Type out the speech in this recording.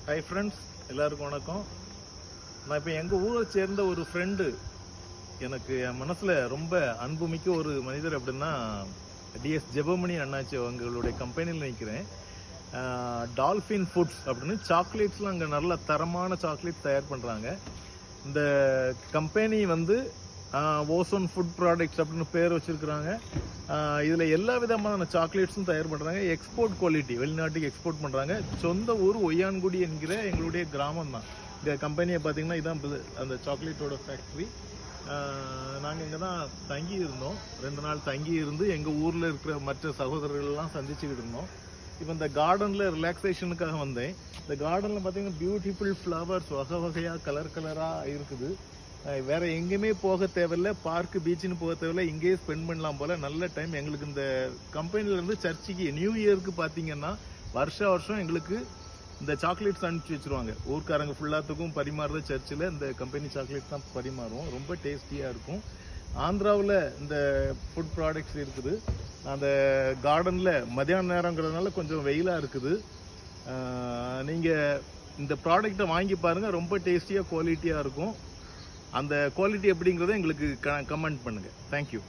Hi friends, எல்லாருக்கும் வணக்கம். நான் இப்போ எங்கள் ஊரை சேர்ந்த ஒரு ஃப்ரெண்டு, எனக்கு என் மனசில் ரொம்ப அன்புமிக்க ஒரு மனிதர் அப்படின்னா டிஎஸ் ஜெபமணி அண்ணாச்சி அவங்களுடைய கம்பெனியில் நிற்கிறேன். டால்ஃபின் ஃபுட்ஸ் அப்படின்னு சாக்லேட்ஸ்லாம் அங்கே நல்ல தரமான சாக்லேட் தயார் பண்ணுறாங்க. இந்த கம்பெனி வந்து ஓசோன் ஃபுட் ப்ராடக்ட்ஸ் அப்படின்னு பேர் வச்சுருக்குறாங்க. இதில் எல்லா விதமான சாக்லேட்ஸும் தயார் பண்ணுறாங்க. எக்ஸ்போர்ட் குவாலிட்டி, வெளிநாட்டுக்கு எக்ஸ்போர்ட் பண்ணுறாங்க. சொந்த ஊர் ஒய்யான்குடி என்கிற எங்களுடைய கிராமம் தான். இந்த கம்பெனியை பார்த்தீங்கன்னா இதான் அந்த சாக்லேட்டோட ஃபேக்ட்ரி. நாங்கள் இங்கே தான் தங்கி இருந்தோம். 2 நாள் தங்கி இருந்து எங்கள் ஊரில் இருக்கிற மற்ற சகோதரர்கள்லாம் சந்திச்சுக்கிட்டு இருந்தோம். இப்போ இந்த கார்டனில் ரிலாக்ஸேஷனுக்காக வந்தேன். இந்த கார்டனில் பார்த்தீங்கன்னா பியூட்டிஃபுல் ஃப்ளவர்ஸ் வகை வகையாக கலராக இருக்குது. வேற எங்கேயுமே போக தேவையில்லை, பார்க்கு பீச்சுன்னு போக தேவையில்லை, இங்கேயே ஸ்பெண்ட் பண்ணலாம் போல. நல்ல டைம். எங்களுக்கு இந்த கம்பெனிலேருந்து சர்ச்சுக்கு நியூ இயருக்கு பார்த்தீங்கன்னா வருஷம் எங்களுக்கு இந்த சாக்லேட்ஸ் அனுப்பிச்சி வச்சுருவாங்க. ஊர்க்காரங்க ஃபுல்லாத்துக்கும் பரிமாறுற சர்ச்சில் இந்த கம்பெனி சாக்லேட் தான் பரிமாறுவோம். ரொம்ப டேஸ்டியாக இருக்கும். ஆந்திராவில் இந்த ஃபுட் ப்ராடக்ட்ஸ் இருக்குது. அந்த கார்டனில் மதியான நேரங்கிறதுனால கொஞ்சம் வெயிலாக இருக்குது. நீங்கள் இந்த ப்ராடக்டை வாங்கி பாருங்கள். ரொம்ப டேஸ்டியாக குவாலிட்டியாக இருக்கும். அந்த குவாலிட்டி எப்படிங்கிறத எங்களுக்கு கமெண்ட் பண்ணுங்கள். தேங்க்யூ.